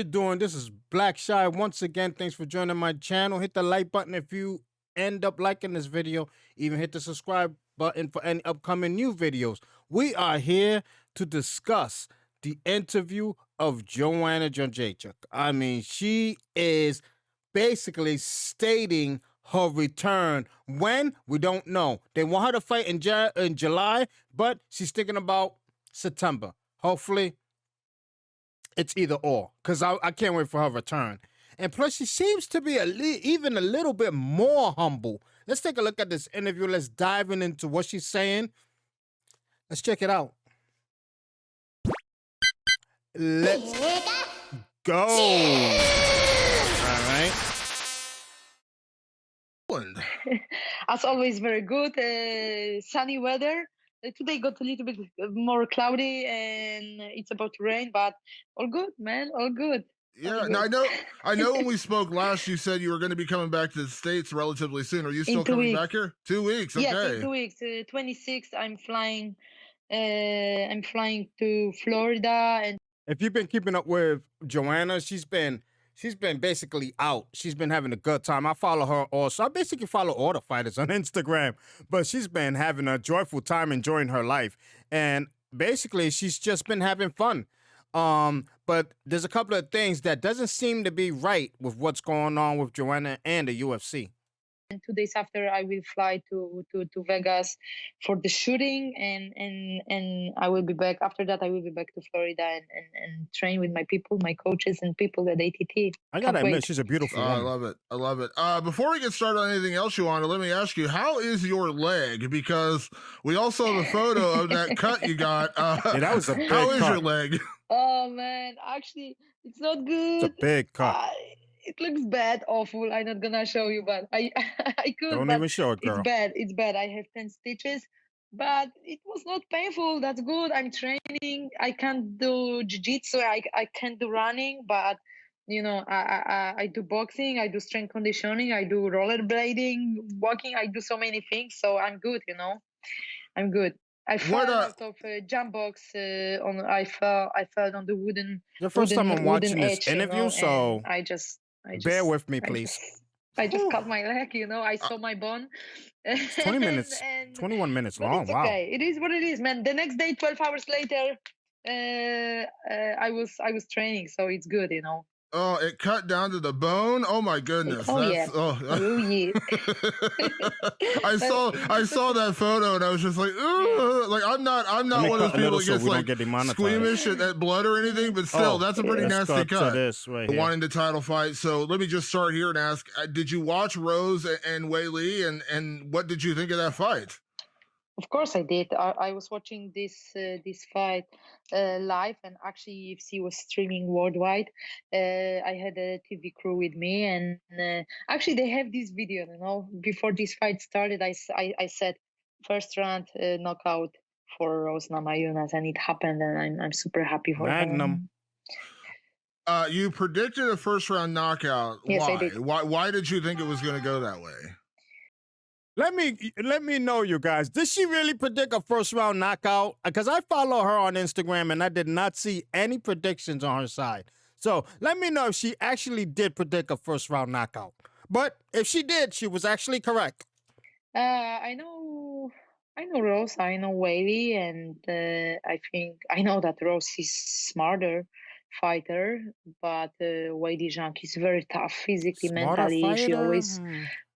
you doing? This is Black Shy once again. Thanks for joining my channel. Hit the like button if you end up liking this video. Even hit the subscribe button for any upcoming new videos. We are here to discuss the interview of JOANNA JEDRZEJCZYK. I mean, she is basically stating her return. When? We don't know. They want her to fight in July, but she's thinking about September. Hopefully, it's either or, because I can't wait for her return. And plus, she seems to be even a little bit more humble. Let's take a look at this interview. Let's dive into what she's saying. Let's check it out. Let's go. All right. As always, very good. Sunny weather. Today got a little bit more cloudy and it's about to rain, but all good, man. All good. Yeah, all now good. I know when we spoke last, you said you were going to be coming back to the States relatively soon. Are you still In 2 coming weeks. back here? 2 weeks, okay. Yes, in 2 weeks. 26th, I'm flying. I'm flying to Florida. And if you've been keeping up with JOANNA, she's been basically out. She's been having a good time. I follow her also. I basically follow all the fighters on Instagram, but she's been having a joyful time, enjoying her life. And basically, she's just been having fun. But there's a couple of things that doesn't seem to be right with what's going on with JOANNA and the UFC. 2 days after, I will fly to Vegas for the shooting, and I will be back. After that, I will be back to Florida and train with my people, my coaches, and people at ATT. I gotta admit, she's a beautiful woman. I love it. I love it. Before we get started on anything else, JOANNA, let me ask you, how is your leg? Because we all saw the photo of that cut you got. Yeah, that was a big How is cut. your leg? Oh man, actually, it's not good. It's a big cut. It looks bad, awful. I'm not gonna show you, but I could. Don't but even show it, girl. It's bad. It's bad. I have 10 stitches, but it was not painful. That's good. I'm training. I can't do jiu-jitsu. I can't do running, but you know, I do boxing. I do strength conditioning. I do rollerblading, walking. I do so many things. So I'm good. You know, I'm good. I fell out of jump box. I fell on the wooden. The first time I'm watching this edge, interview, you know, so I just bear with me, please. I just cut my leg, you know. I saw my bone. It's 20 minutes, 21 minutes long. Wow. Okay, it is what it is, man. The next day, 12 hours later, I was training, so it's good, you know. Oh, it cut down to the bone. Oh my goodness. Oh yeah. Oh yeah. I saw that photo and I was just like, ooh, like I'm not one of those people that gets like squeamish at blood or anything, but still, that's a pretty nasty cut. This right here. Wanting the title fight. So let me just start here and ask: did you watch Rose and Wei Li, and what did you think of that fight? Of course I did. I was watching this fight live, and actually UFC was streaming worldwide. I had a TV crew with me, and actually they have this video, you know. Before this fight started, I said first round knockout for Rose Namajunas, and it happened, and I'm super happy for Magnum. You predicted a first round knockout. Yes, why? I did. Why did you think it was going to go that way? Let me know, you guys. Did she really predict a first round knockout? Because I follow her on Instagram and I did not see any predictions on her side. So let me know if she actually did predict a first round knockout. But if she did, she was actually correct. I know Rose. I know Wei Li, and I know that Rose is smarter fighter, but Wei Li Zhang is very tough physically, mentally. She always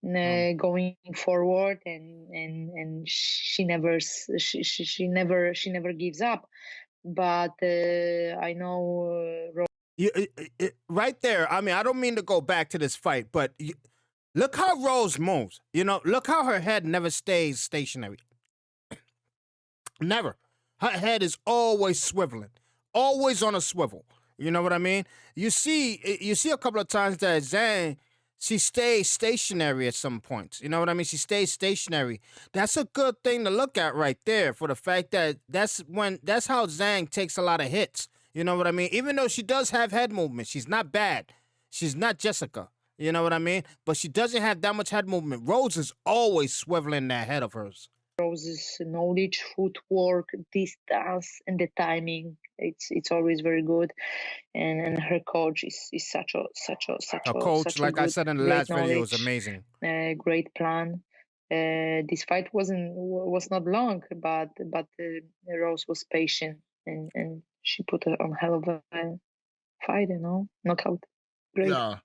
going forward, and she never gives up. But I know right there. I mean, I don't mean to go back to this fight, but look how Rose moves. You know, look how her head never stays stationary. Never. Her head is always swiveling, always on a swivel. You know what I mean? You see a couple of times that Zhang, she stays stationary at some points. You know what I mean? She stays stationary. That's a good thing to look at right there, for the fact that that's how Zhang takes a lot of hits. You know what I mean? Even though she does have head movement, she's not bad. She's not Jessica. You know what I mean? But she doesn't have that much head movement. Rose is always swiveling that head of hers. Rose's knowledge, footwork, distance, and the timing it's always very good, and her coach is A coach, like I good, said in the great last video, is knowledge, amazing. great plan. This fight was not long, but Rose was patient, and she put on hell of a fight, knockout. Great. Yeah.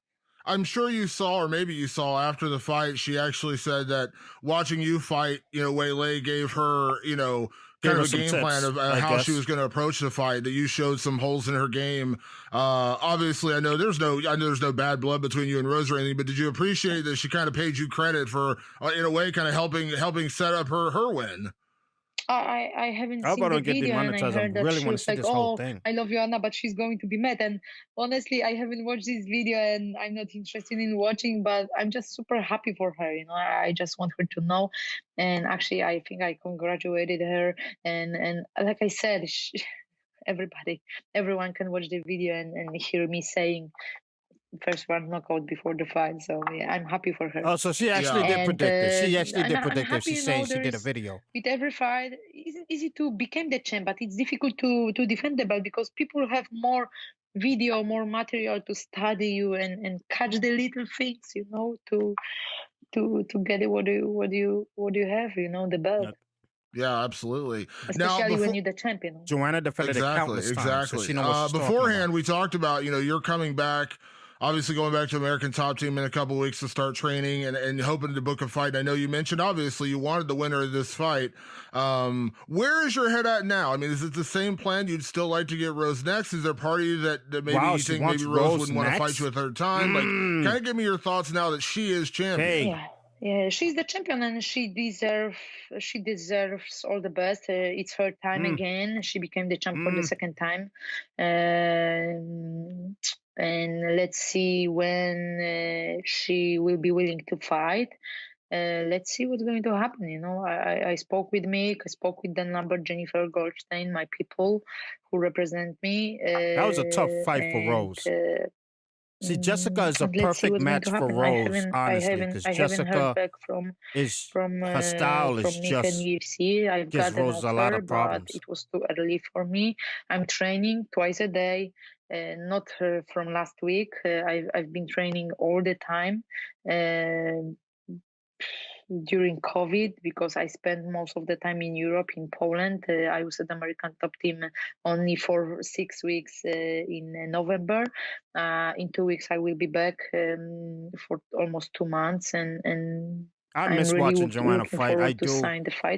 I'm sure you saw, or maybe you saw after the fight, she actually said that watching you fight, Weili gave her, kind of a game plan of how she was going to approach the fight, that you showed some holes in her game. Obviously, I know there's no bad blood between you and Rose or anything, but did you appreciate that she kind of paid you credit for, in a way, kind of helping set up her win? I haven't seen the video, and I heard that she was like, "Oh, I love Joanna, but she's going to be mad." And honestly, I haven't watched this video, and I'm not interested in watching. But I'm just super happy for her. I just want her to know. And actually, I think I congratulated her. And like I said, everyone can watch the video and hear me saying first round knockout before the fight. So yeah, I'm happy for her. Oh, so she actually did predict it. She actually did predict it. She's saying she did a video. With every fight, it's easy to become the champ, but it's difficult to defend the belt because people have more video, more material to study you and catch the little things, to get what you have, the belt. Yeah, absolutely. Especially when you're the champion. Joanna defended it countless times. Exactly. So she knows what she's beforehand, we talked about, you're coming back, obviously going back to American Top Team in a couple of weeks to start training and hoping to book a fight. I know you mentioned, obviously, you wanted the winner of this fight. Where is your head at now? I mean, is it the same plan? You'd still like to get Rose next? Is there a party that maybe you think maybe Rose wouldn't want to fight you a third time? Like, kind of give me your thoughts now that she is champion. Yeah, she's the champion, and she deserves all the best. It's her time again. She became the champ for the second time, and let's see when she will be willing to fight. Let's see what's going to happen. I spoke with Mick, I spoke with Dan Lambert, Jennifer Goldstein, my people who represent me. That was a tough fight for Rose. See, Jessica is a perfect match for Rose, honestly, because Jessica her style is just gives Rose a lot of problems. But it was too early for me. I'm training twice a day, not from last week. I've been training all the time during COVID because I spent most of the time in Europe, in Poland. I was at the American Top Team only for 6 weeks in November. In 2 weeks, I will be back for almost 2 months, and I miss really watching Joanna fight. I do.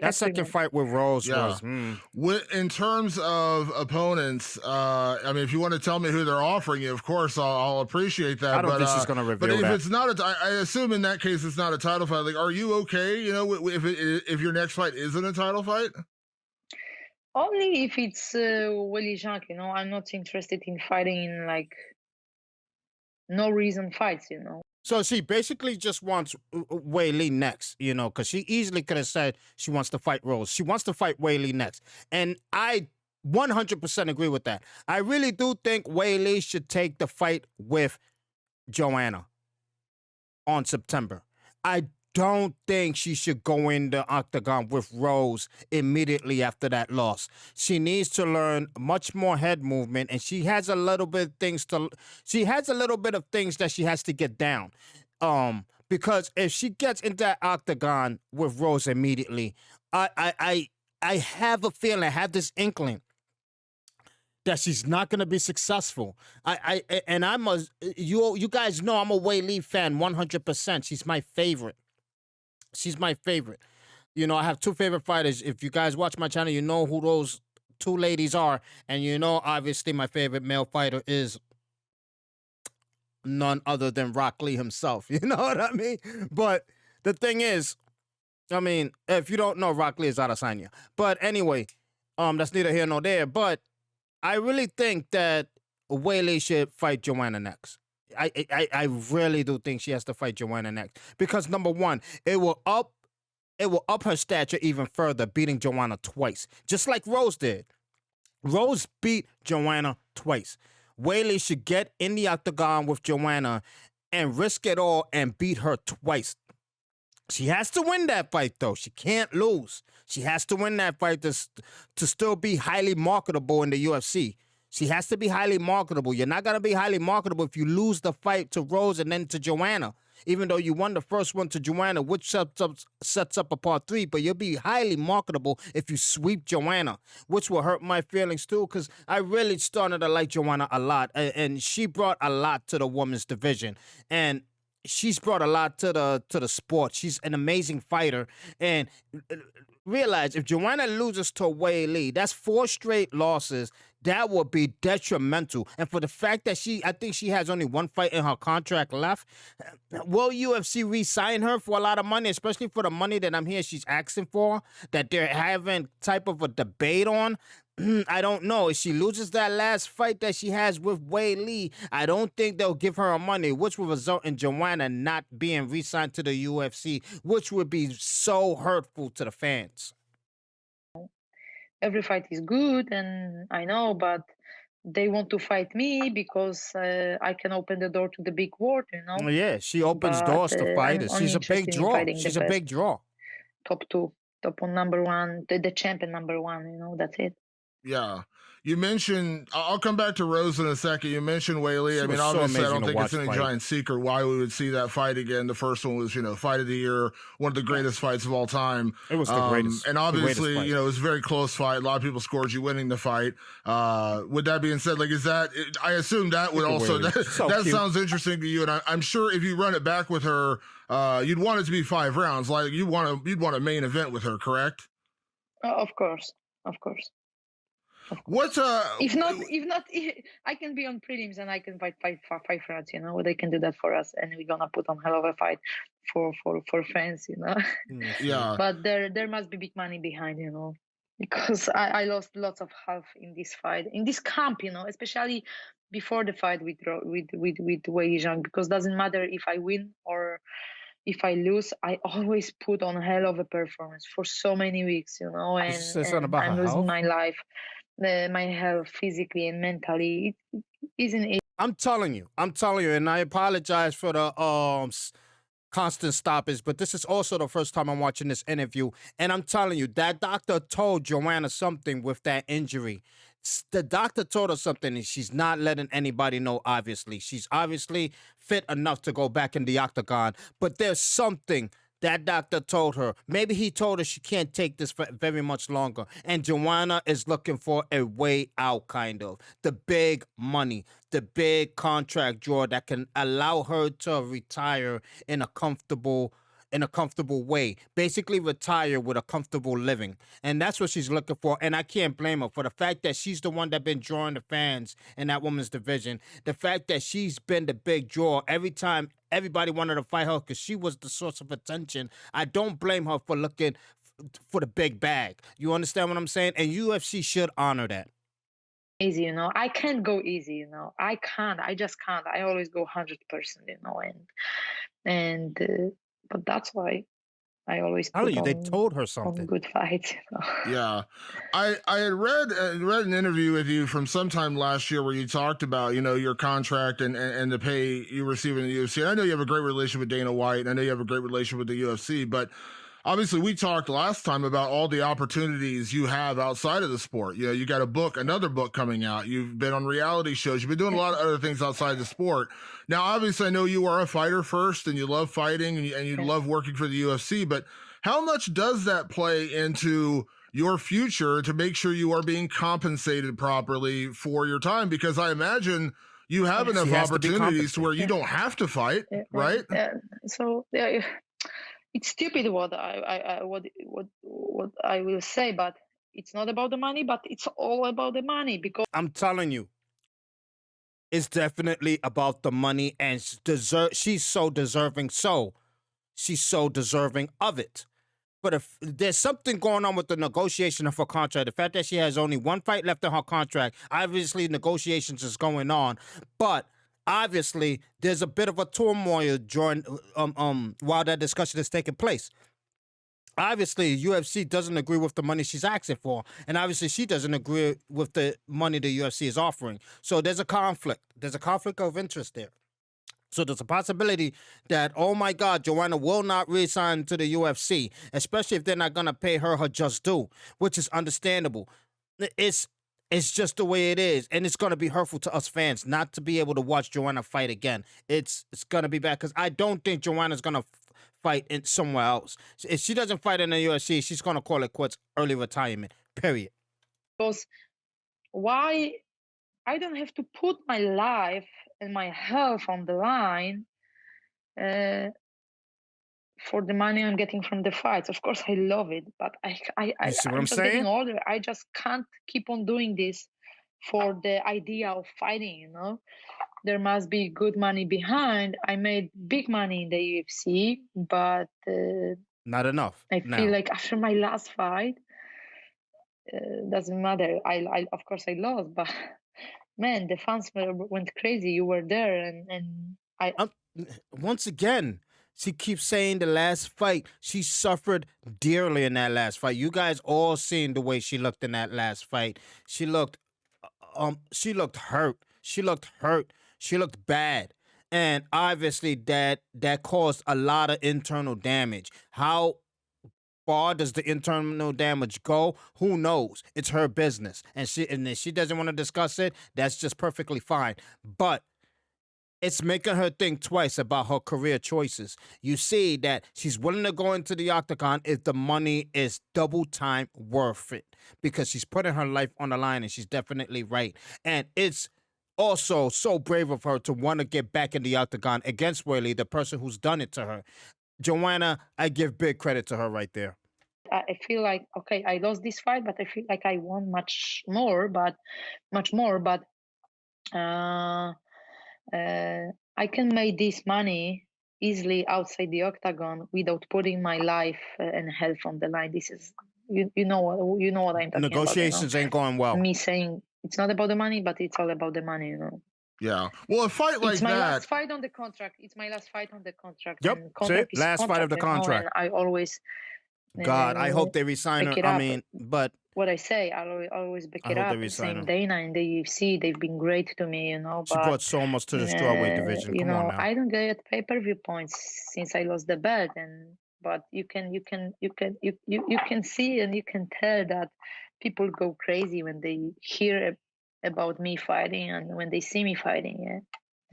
That second fight with Rose was. In terms of opponents, I mean, if you want to tell me who they're offering you, of course, I'll appreciate that. I don't think she's going to reveal that. But if it's not, I assume in that case it's not a title fight. Like, are you okay? If your next fight isn't a title fight? Only if it's Zhang. I'm not interested in fighting in no reason fights. So she basically just wants Weili next, because she easily could have said she wants to fight Rose. She wants to fight Weili next. And I 100% agree with that. I really do think Weili should take the fight with Joanna on September. I don't think she should go in the octagon with Rose immediately after that loss. She needs to learn much more head movement, and she has a little bit of things that she has to get down. Because if she gets into that octagon with Rose immediately, I have a feeling, I have this inkling that she's not going to be successful. You guys know I'm a Weili fan 100%. She's my favorite. She's my favorite. I have two favorite fighters. If you guys watch my channel, you know who those two ladies are. And obviously, my favorite male fighter is none other than Rock Lee himself. You know what I mean? But the thing is, if you don't know, Rock Lee is Adesanya. But anyway, that's neither here nor there. But I really think that Weili should fight Joanna next. I really do think she has to fight Joanna next because number one, it will up her stature even further, beating Joanna twice, just like Rose did. Rose beat Joanna twice. Weili should get in the octagon with Joanna and risk it all and beat her twice. She has to win that fight, though. She can't lose. She has to win that fight to still be highly marketable in the UFC. She has to be highly marketable. You're not going to be highly marketable if you lose the fight to Rose and then to Joanna. Even though you won the first one to Joanna, which sets up a part 3, but you'll be highly marketable if you sweep Joanna, which will hurt my feelings too, because I really started to like Joanna a lot, and she brought a lot to the women's division, and she's brought a lot to the sport. She's an amazing fighter, and realize if Joanna loses to Wei Lee, that's 4 straight losses. That would be detrimental. And for the fact that I think she has only 1 fight in her contract left, will UFC re-sign her for a lot of money, especially for the money that I'm hearing she's asking for, that they're having type of a debate on? I don't know. If she loses that last fight that she has with Wei Lee, I don't think they'll give her her money, which will result in Joanna not being re-signed to the UFC, which would be so hurtful to the fans. Every fight is good, and I know, but they want to fight me because I can open the door to the big world, you know. Yeah, she opens doors to fighters. She's a big draw. She's a big draw. Top 2, top 1, number 1, the champion number 1, you know, that's it. Yeah. You mentioned, I'll come back to Rose in a second. You mentioned Wei Lee. I mean, obviously, I don't think it's any giant secret why we would see that fight again. The first one was, fight of the year, one of the greatest fights of all time. It was the greatest. And obviously, it was a very close fight. A lot of people scored you winning the fight. With that being said, I assume that would also, that sounds interesting to you. And I'm sure if you run it back with her, you'd want it to be 5 rounds. Like you'd want a main event with her, correct? Of course. What's if not I can be on prelims and I can fight 5 rounds, you know. They can do that for us, and we're gonna put on hell of a fight for fans, you know. Yeah. But there must be big money behind, you know, because I lost lots of health in this fight, in this camp, you know, especially before the fight with Wei Zhang, because doesn't matter if I win or if I lose, I always put on hell of a performance for so many weeks, you know, and I'm losing my life. My health physically and mentally, it isn't it. I'm telling you, and I apologize for the constant stoppage, but this is also the first time I'm watching this interview, and I'm telling you, that doctor told Joanna something with that injury. The doctor told her something, and she's not letting anybody know, obviously. She's obviously fit enough to go back in the octagon, but there's something that doctor told her. Maybe he told her she can't take this for very much longer. And Joanna is looking for a way out, kind of. The big money, the big contract draw that can allow her to retire in a comfortable way. Basically retire with a comfortable living. And that's what she's looking for. And I can't blame her for the fact that she's the one that's been drawing the fans in that women's division. The fact that she's been the big draw every time everybody wanted to fight her because she was the source of attention. I don't blame her for looking for the big bag. You understand what I'm saying? And UFC should honor that. Easy, you know. I can't go easy, you know. I just can't. I always go 100%, you know. But that's why I always put on, they told her something. Good fights, you know? Yeah, I had read an interview with you from sometime last year where you talked about your contract and the pay you receive in the UFC. And I know you have a great relationship with Dana White, and I know you have a great relationship with the UFC, but obviously we talked last time about all the opportunities you have outside of the sport. You got another book coming out. You've been on reality shows. You've been doing a lot of other things outside the sport. Now, obviously, I know you are a fighter first, and you love fighting, and you love working for the UFC. But how much does that play into your future to make sure you are being compensated properly for your time? Because I imagine you have enough opportunities to where you don't have to fight, right? So it's stupid what I will say, but it's not about the money, but it's all about the money, because I'm telling you, it's definitely about the money, and she's so deserving. She's so deserving of it. But if there's something going on with the negotiation of her contract, the fact that she has only 1 fight left in her contract, obviously negotiations is going on, but obviously there's a bit of a turmoil during while that discussion is taking place. Obviously, UFC doesn't agree with the money she's asking for, and obviously she doesn't agree with the money the UFC is offering. So there's a conflict. There's a conflict of interest there. So there's a possibility that, oh my God, Joanna will not re-sign to the UFC, especially if they're not going to pay her just due, which is understandable. It's just the way it is, and it's gonna be hurtful to us fans not to be able to watch Joanna fight again. It's gonna be bad because I don't think Joanna's gonna fight in somewhere else. If she doesn't fight in the UFC, she's gonna call it quits, early retirement. Period. Because why I don't have to put my life and my health on the line for the money I'm getting from the fights. Of course, I love it, but You see what I'm I'm just saying? getting older. I just can't keep on doing this for the idea of fighting, you know. There must be good money behind. I made big money in the UFC, but Not enough. I now. feel like after my last fight, doesn't matter. I of course I lost, but man, the fans went crazy. You were there, and once again, she keeps saying the last fight. She suffered dearly in that last fight. You guys all seen the way she looked in that last fight. She looked hurt. She looked hurt. She looked bad. And obviously that caused a lot of internal damage. How far does the internal damage go? Who knows? It's her business. And if she doesn't want to discuss it, that's just perfectly fine. But it's making her think twice about her career choices. You see that she's willing to go into the octagon if the money is double time worth it, because she's putting her life on the line, and she's definitely right. And it's also so brave of her to want to get back in the octagon against Weili, the person who's done it to her. Joanna, I give big credit to her right there. I feel like, okay, I lost this fight, but I feel like I won much more. But I can make this money easily outside the octagon without putting my life and health on the line. This is, you know what I'm talking Negotiations about, ain't going well. Me saying it's not about the money, but it's all about the money, you know. Yeah. Well, a fight like it's my that. last fight on the contract. It's my last fight on the contract. Yep. And contract See? Last fight of the contract. And I always. God, I hope they resign her. I mean, but what I say, I'll always back it up. Same Dana in the UFC, they've been great to me, you know. She brought so much to the strawweight division. Come on now. I don't get pay-per-view points since I lost the belt, but you can see and you can tell that people go crazy when they hear about me fighting and when they see me fighing. Yeah.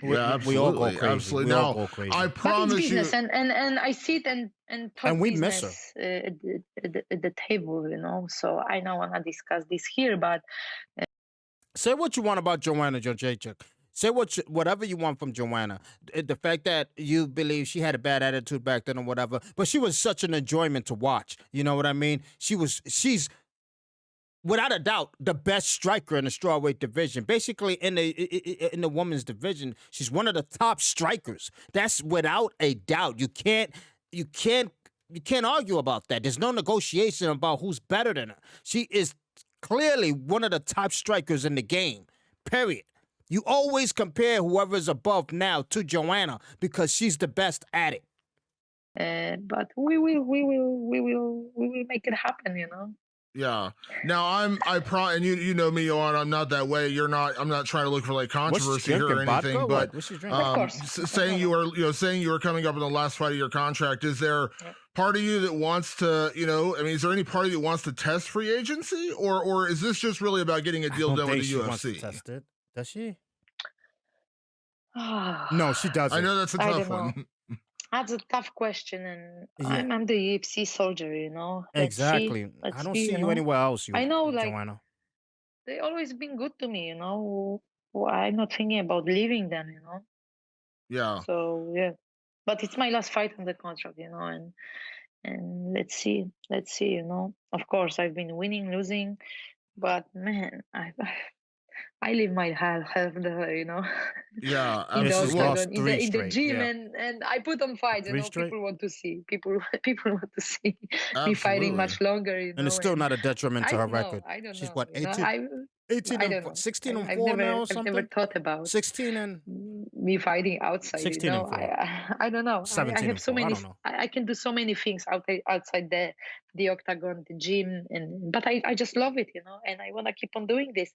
Yeah, absolutely. We all go crazy. Absolutely. We all go crazy. I promise but it's business, you. And I sit and talk and we business miss her. At the table, you know. So I don't want to discuss this here, but say what you want about Joanna Jedrzejczyk. Say whatever you want from Joanna. The fact that you believe she had a bad attitude back then or whatever, but she was such an enjoyment to watch. You know what I mean? She's without a doubt the best striker in the strawweight division. Basically, in the women's division, she's one of the top strikers. That's without a doubt. You can't argue about that. There's no negotiation about who's better than her. She is clearly one of the top strikers in the game. Period. You always compare whoever's above now to Joanna because she's the best at it. But we will make it happen, you know. Yeah. Now and you know me, Joanna, I'm not that way. I'm not trying to look for like controversy here or anything, but saying you were coming up in the last fight of your contract, is there part of you that wants to, is there any part of you that wants to test free agency, or is this just really about getting a deal done with the UFC? Wants to test it. Does she? No, she doesn't. I know that's a tough one. That's a tough question, and I'm the UFC soldier, you know. Exactly. I don't see you anywhere else. I know, like, Joanna. They always been good to me, you know. I'm not thinking about leaving them, you know. Yeah. So yeah, but it's my last fight on the contract, you know, and let's see, you know. Of course, I've been winning, losing, but man, I live my health there, you know. Yeah, in the gym, and I put on fights. You know, people want to see me fighting much longer. You know, and it's still not a detriment to her record. I don't know. She's what, 16 and 4 now or something? I've never thought about 16 and me fighting outside. 16 you know, and 4. I don't know. 17 I have so many. I can do so many things outside the octagon, the gym, but I just love it, you know, and I want to keep on doing this.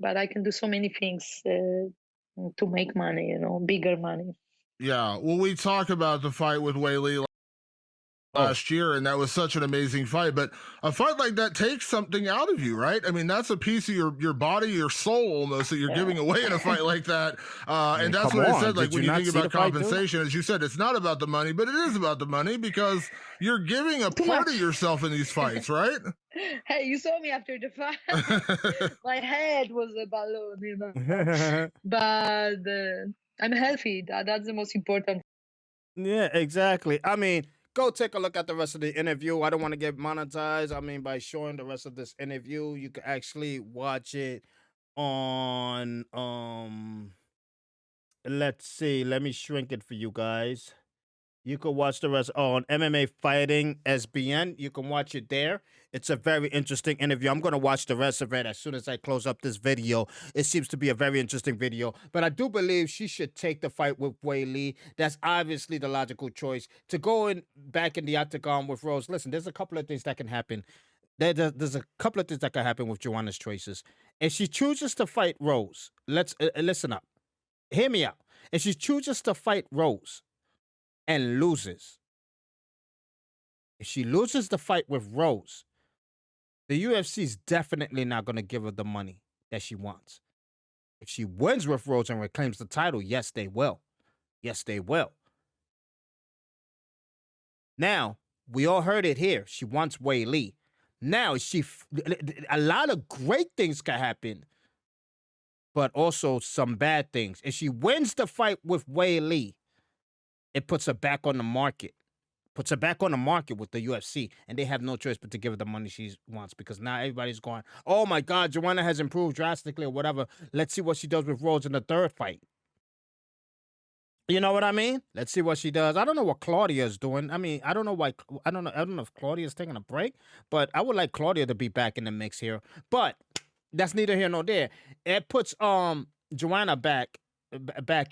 But I can do so many things to make money, you know, bigger money. Yeah. Well, we talk about the fight with Weili. last year, and that was such an amazing fight. But a fight like that takes something out of you, right? I mean, that's a piece of your body, your soul almost that you're giving away in a fight like that. And that's what I said. Like when you think about compensation, as you said, it's not about the money, but it is about the money because you're giving a part of yourself in these fights, right? Hey, you saw me after the fight. My head was a balloon, you know. But I'm healthy. That's the most important. Yeah, exactly. I mean, go take a look at the rest of the interview. I don't want to get monetized. I mean, by showing the rest of this interview, you can actually watch it on let's see, let me shrink it for you guys. You can watch the rest on MMA Fighting SBN. You can watch it there. It's a very interesting interview. I'm going to watch the rest of it as soon as I close up this video. It seems to be a very interesting video. But I do believe she should take the fight with Wei Li. That's obviously the logical choice. To go back in the octagon with Rose, listen, there's a couple of things that can happen. There's a couple of things that can happen with Joanna's choices. If she chooses to fight Rose, let's listen up. Hear me out. If she chooses to fight Rose and loses, if she loses the fight with Rose, the UFC is definitely not going to give her the money that she wants. If she wins with Rose and reclaims the title, yes, they will. Yes, they will. Now, we all heard it here. She wants Wei Li. Now, a lot of great things can happen, but also some bad things. If she wins the fight with Wei Li, it puts her back on the market. Puts her back on the market with the UFC, and they have no choice but to give her the money she wants because now everybody's going, oh my God, Joanna has improved drastically or whatever. Let's see what she does with Rose in the third fight. You know what I mean? Let's see what she does. I don't know what Claudia is doing. I mean, I don't know if Claudia's taking a break, but I would like Claudia to be back in the mix here. But that's neither here nor there. It puts Joanna back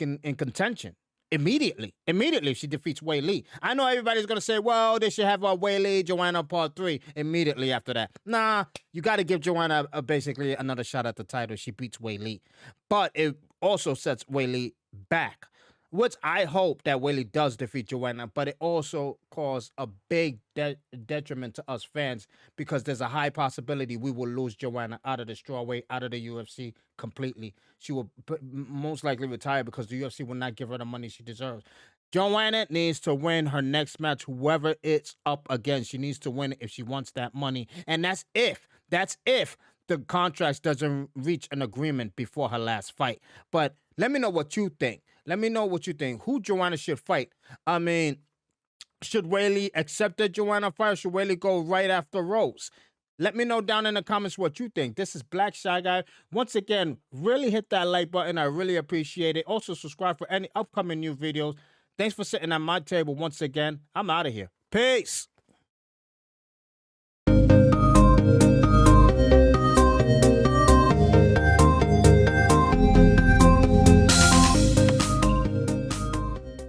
in contention. Immediately if she defeats Wei Li. I know everybody's going to say, well, they should have Wei Li, Joanna part 3 immediately after that. Nah, you got to give Joanna basically another shot at the title. She beats Wei Li. But it also sets Wei Li back, which I hope that Wei Li does defeat Joanna, but it also caused a big detriment to us fans because there's a high possibility we will lose Joanna out of the strawweight, out of the UFC completely. She will most likely retire because the UFC will not give her the money she deserves. Joanna needs to win her next match, whoever it's up against. She needs to win it if she wants that money. And that's if the contract doesn't reach an agreement before her last fight. But let me know what you think. Let me know what you think. Who Joanna should fight? I mean, should Wei Li accept that Joanna fight or should Wei Li go right after Rose? Let me know down in the comments what you think. This is Black Shy Guy. Once again, really hit that like button. I really appreciate it. Also, subscribe for any upcoming new videos. Thanks for sitting at my table once again. I'm out of here. Peace.